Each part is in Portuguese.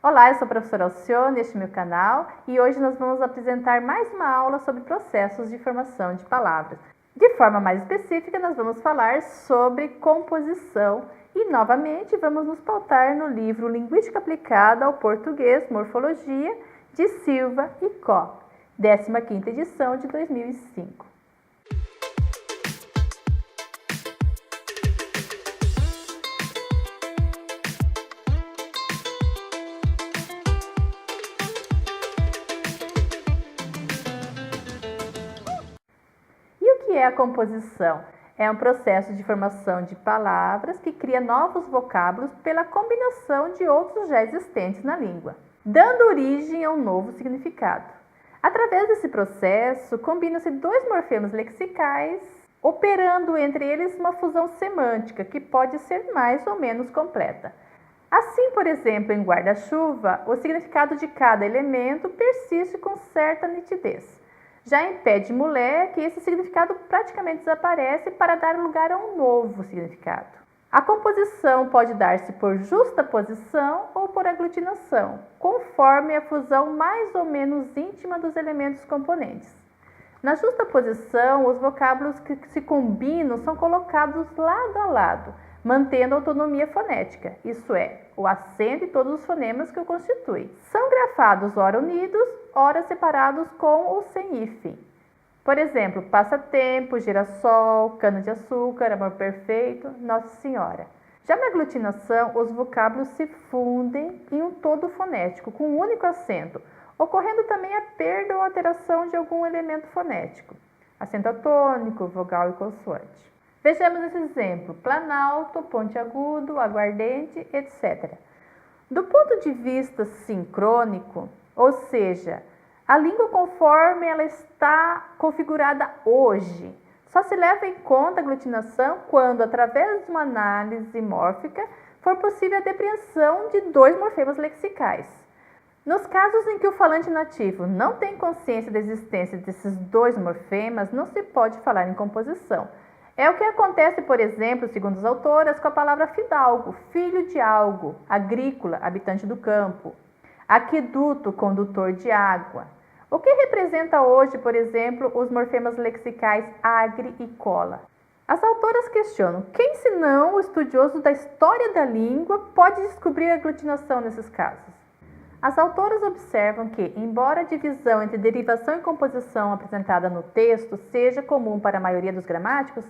Olá, eu sou a professora Alcione, este é meu canal e hoje nós vamos apresentar mais uma aula sobre processos de formação de palavras. De forma mais específica, nós vamos falar sobre composição e, novamente, vamos nos pautar no livro Linguística Aplicada ao Português, Morfologia, de Silva e Koch, 15ª edição de 2005. O que é a composição? É um processo de formação de palavras que cria novos vocábulos pela combinação de outros já existentes na língua, dando origem a um novo significado. Através desse processo, combinam-se dois morfemas lexicais, operando entre eles uma fusão semântica que pode ser mais ou menos completa. Assim, por exemplo, em guarda-chuva, o significado de cada elemento persiste com certa nitidez. Já em pé de moleque, esse significado praticamente desaparece para dar lugar a um novo significado. A composição pode dar-se por justaposição ou por aglutinação, conforme a fusão mais ou menos íntima dos elementos componentes. Na justaposição, os vocábulos que se combinam são colocados lado a lado, mantendo a autonomia fonética, isto é, o acento e todos os fonemas que o constituem. São grafados ora unidos, ora separados com ou sem hífen. Por exemplo, passatempo, girassol, cana-de-açúcar, amor perfeito, Nossa Senhora. Já na aglutinação, os vocábulos se fundem em um todo fonético, com um único acento, ocorrendo também a perda ou alteração de algum elemento fonético, acento atônico, vogal e consoante. Vejamos esse exemplo: planalto, pontiagudo, aguardente, etc. Do ponto de vista sincrônico, ou seja, a língua conforme ela está configurada hoje, só se leva em conta a aglutinação quando, através de uma análise mórfica, for possível a depreensão de dois morfemas lexicais. Nos casos em que o falante nativo não tem consciência da existência desses dois morfemas, não se pode falar em composição. É o que acontece, por exemplo, segundo as autoras, com a palavra fidalgo, filho de algo, agrícola, habitante do campo, aqueduto, condutor de água. O que representa hoje, por exemplo, os morfemas lexicais agri e cola? As autoras questionam: quem senão o estudioso da história da língua pode descobrir a aglutinação nesses casos? As autoras observam que, embora a divisão entre derivação e composição apresentada no texto seja comum para a maioria dos gramáticos,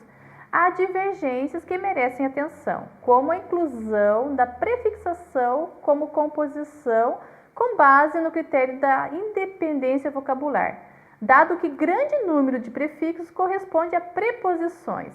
há divergências que merecem atenção, como a inclusão da prefixação como composição com base no critério da independência vocabular, dado que grande número de prefixos corresponde a preposições,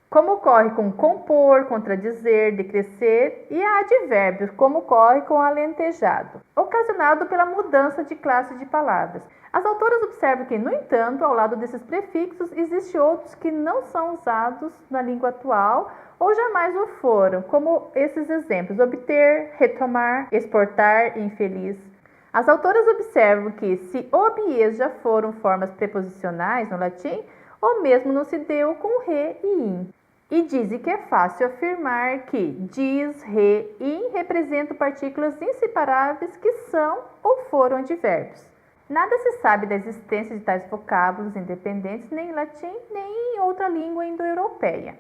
como ocorre com compor, contradizer, decrescer, e a advérbios, como ocorre com alentejado, ocasionado pela mudança de classe de palavras. As autoras observam que, no entanto, ao lado desses prefixos, existem outros que não são usados na língua atual ou jamais o foram, como esses exemplos: obter, retomar, exportar, infeliz. As autoras observam que, se ob e es já foram formas preposicionais no latim, o mesmo não se deu com re e in. E dizem que é fácil afirmar que diz, re e in representam partículas inseparáveis que são ou foram advérbios. Nada se sabe da existência de tais vocábulos independentes nem em latim nem em outra língua indo-europeia.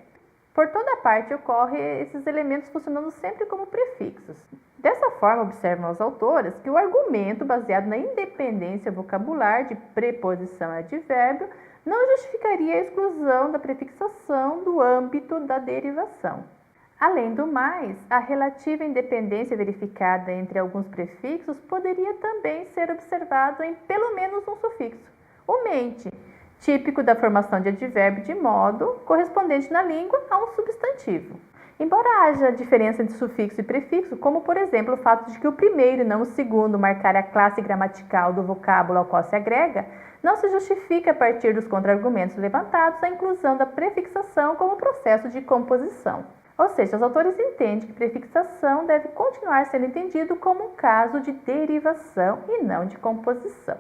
Por toda parte ocorrem esses elementos funcionando sempre como prefixos. Dessa forma, observam as autoras que o argumento baseado na independência vocabular de preposição e advérbio não justificaria a exclusão da prefixação do âmbito da derivação. Além do mais, a relativa independência verificada entre alguns prefixos poderia também ser observada em pelo menos um sufixo, o mente, típico da formação de advérbio de modo correspondente na língua a um substantivo. Embora haja diferença entre sufixo e prefixo, como por exemplo o fato de que o primeiro e não o segundo marcar a classe gramatical do vocábulo ao qual se agrega, não se justifica a partir dos contra-argumentos levantados a inclusão da prefixação como processo de composição. Ou seja, os autores entendem que prefixação deve continuar sendo entendido como um caso de derivação e não de composição.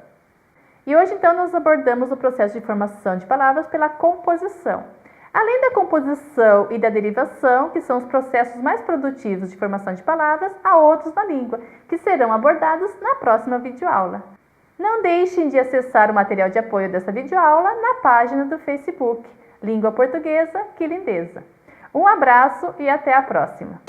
E hoje, então, nós abordamos o processo de formação de palavras pela composição. Além da composição e da derivação, que são os processos mais produtivos de formação de palavras, há outros na língua, que serão abordados na próxima videoaula. Não deixem de acessar o material de apoio dessa videoaula na página do Facebook, Língua Portuguesa, que lindeza! Um abraço e até a próxima!